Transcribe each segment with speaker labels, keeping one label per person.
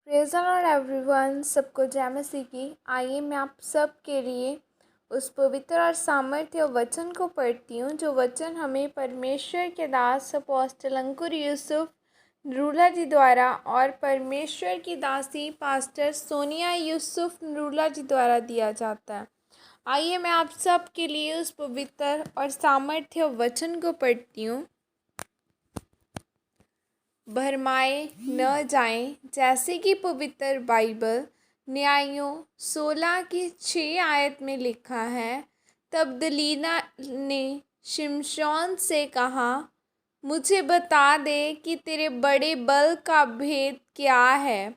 Speaker 1: Praise the Lord everyone. सबको जय मसीह की। आइए मैं आप सब के लिए उस पवित्र और सामर्थ्य वचन को पढ़ती हूँ, जो वचन हमें परमेश्वर के दास अपोस्टल अंकुर यूसुफ नरूला जी द्वारा और परमेश्वर की दासी पास्टर सोनिया यूसुफ नरूला जी द्वारा दिया जाता है। आइए मैं आप सब के लिए उस पवित्र और सामर्थ्य वचन को पढ़ती हूँ। भरमाए न जाएं, जैसे कि पवित्र बाइबल न्यायों 16 की 6 आयत में लिखा है। तब दलीला ने शिमशोन से कहा, मुझे बता दे कि तेरे बड़े बल का भेद क्या है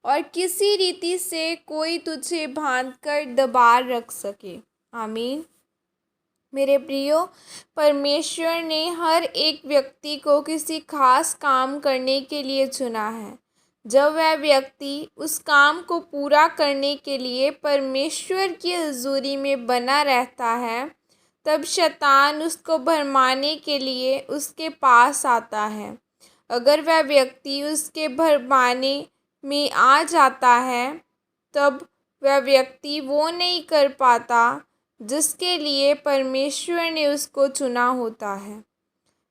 Speaker 1: और किसी रीति से कोई तुझे बांधकर दबा रख सके। आमीन। मेरे प्रियो, परमेश्वर ने हर एक व्यक्ति को किसी खास काम करने के लिए चुना है। जब वह व्यक्ति उस काम को पूरा करने के लिए परमेश्वर की हजूरी में बना रहता है, तब शैतान उसको भरमाने के लिए उसके पास आता है। अगर वह व्यक्ति उसके भरमाने में आ जाता है, तब वह व्यक्ति वो नहीं कर पाता जिसके लिए परमेश्वर ने उसको चुना होता है।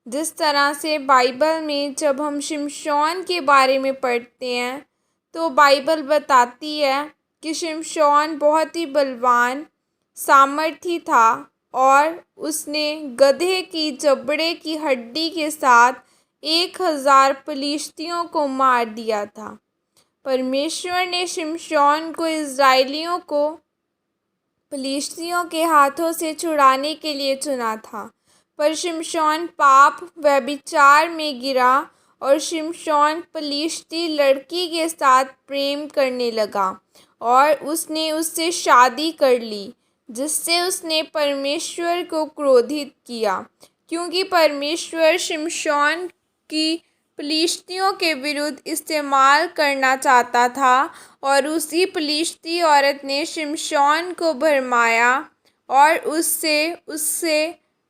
Speaker 1: जिस तरह से बाइबल में जब हम शिमशोन के बारे में पढ़ते हैं, तो बाइबल बताती है कि शिमशोन बहुत ही बलवान सामर्थी था और उसने गधे की जबड़े की हड्डी के साथ 1000 फिलिस्तियों को मार दिया था। परमेश्वर ने शिमशोन को इज़राइलियों को फिलिस्तियों के हाथों से छुड़ाने के लिए चुना था, पर शिमशोन पाप व्यभिचार में गिरा और शिमशोन फिलिस्ती लड़की के साथ प्रेम करने लगा और उसने उससे शादी कर ली, जिससे उसने परमेश्वर को क्रोधित किया, क्योंकि परमेश्वर शिमशोन की फिलिस्तियों के विरुद्ध इस्तेमाल करना चाहता था और उसी फिलिस्ती औरत ने शिमशोन को भरमाया और उससे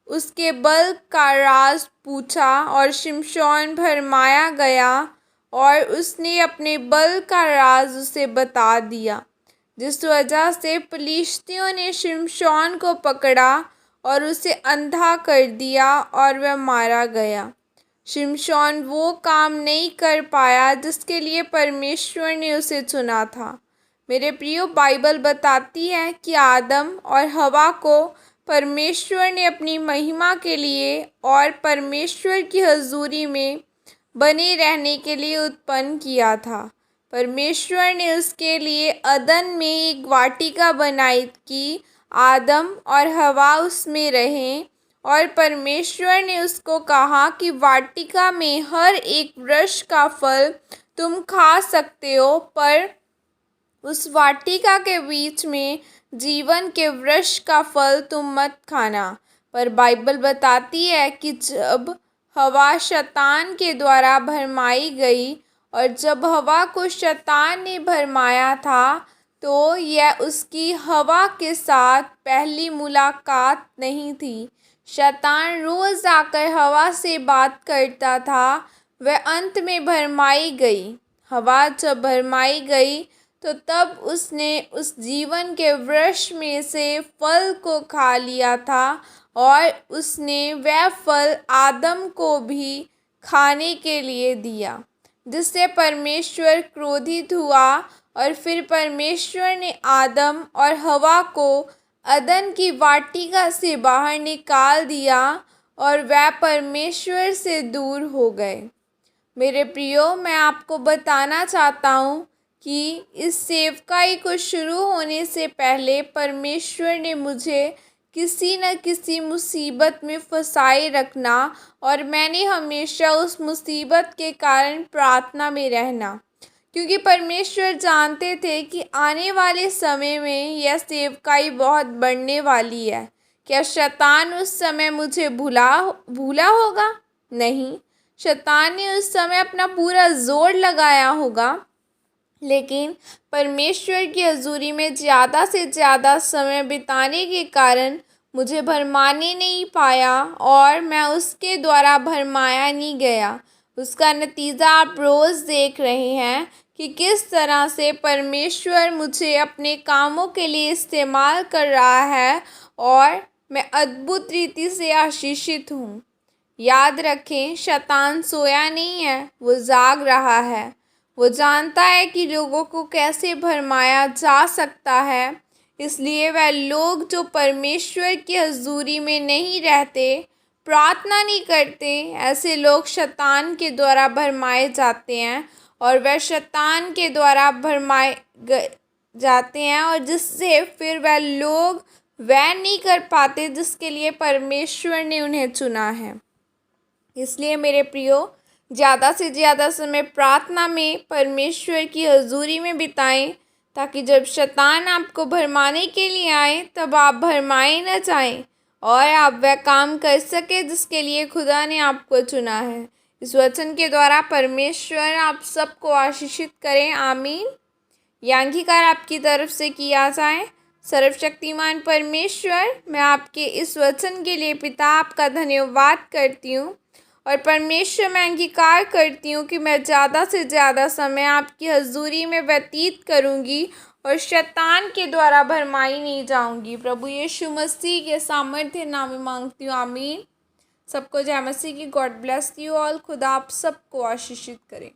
Speaker 1: उसके बल का राज पूछा और शिमशोन भरमाया गया और उसने अपने बल का राज उसे बता दिया, जिस वजह से फिलिस्तियों ने शिमशोन को पकड़ा और उसे अंधा कर दिया और वह मारा गया। शिमशोन वो काम नहीं कर पाया जिसके लिए परमेश्वर ने उसे चुना था। मेरे प्रियो, बाइबल बताती है कि आदम और हवा को परमेश्वर ने अपनी महिमा के लिए और परमेश्वर की हजूरी में बने रहने के लिए उत्पन्न किया था। परमेश्वर ने उसके लिए अदन में एक वाटिका बनाई कि आदम और हवा उसमें रहें, और परमेश्वर ने उसको कहा कि वाटिका में हर एक वृक्ष का फल तुम खा सकते हो, पर उस वाटिका के बीच में जीवन के वृक्ष का फल तुम मत खाना। पर बाइबल बताती है कि जब हवा शैतान के द्वारा भरमाई गई और जब हवा को शैतान ने भरमाया था, तो यह उसकी हवा के साथ पहली मुलाकात नहीं थी। शैतान रोज़ आकर हवा से बात करता था। वह अंत में भरमाई गई। हवा जब भरमाई गई तो तब उसने उस जीवन के वृक्ष में से फल को खा लिया था और उसने वह फल आदम को भी खाने के लिए दिया, जिससे परमेश्वर क्रोधित हुआ और फिर परमेश्वर ने आदम और हवा को अदन की वाटिका से बाहर निकाल दिया और वह परमेश्वर से दूर हो गए। मेरे प्रियो, मैं आपको बताना चाहता हूँ कि इस सेवकाई को शुरू होने से पहले परमेश्वर ने मुझे किसी न किसी मुसीबत में फंसाए रखना और मैंने हमेशा उस मुसीबत के कारण प्रार्थना में रहना, क्योंकि परमेश्वर जानते थे कि आने वाले समय में यह सेवकाई बहुत बढ़ने वाली है। क्या शैतान उस समय मुझे भूला होगा? नहीं, शैतान ने उस समय अपना पूरा जोर लगाया होगा, लेकिन परमेश्वर की हजूरी में ज़्यादा से ज़्यादा समय बिताने के कारण मुझे भरमाने नहीं पाया और मैं उसके द्वारा भरमाया नहीं गया। उसका नतीजा आप रोज़ देख रहे हैं कि किस तरह से परमेश्वर मुझे अपने कामों के लिए इस्तेमाल कर रहा है और मैं अद्भुत रीति से आशीषित हूँ। याद रखें, शैतान सोया नहीं है, वो जाग रहा है। वो जानता है कि लोगों को कैसे भरमाया जा सकता है, इसलिए वह लोग जो परमेश्वर की हजूरी में नहीं रहते, प्रार्थना नहीं करते, ऐसे लोग शैतान के द्वारा भरमाए जाते हैं और वह शैतान के द्वारा भरमाए जाते हैं और जिससे फिर वह लोग वह नहीं कर पाते जिसके लिए परमेश्वर ने उन्हें चुना है। इसलिए मेरे प्रियो, ज़्यादा से ज़्यादा समय प्रार्थना में परमेश्वर की हजूरी में बिताएं, ताकि जब शैतान आपको भरमाने के लिए आए तब आप भरमाए न जाएं और आप वह काम कर सके जिसके लिए खुदा ने आपको चुना है। इस वचन के द्वारा परमेश्वर आप सबको आशीषित करें। आमीन। यह अंगीकार आपकी तरफ से किया जाए। सर्वशक्तिमान परमेश्वर, मैं आपके इस वचन के लिए पिता आपका धन्यवाद करती हूँ और परमेश्वर, मैं अंगीकार करती हूँ कि मैं ज़्यादा से ज़्यादा समय आपकी हजूरी में व्यतीत करूँगी और शैतान के द्वारा भरमाई नहीं जाऊँगी। प्रभु यीशु मसीह के सामर्थ्य नाम में मांगती हूँ। आमीन। सबको जय मसीह की। God bless you all. खुदा आप सबको आशीषित करें।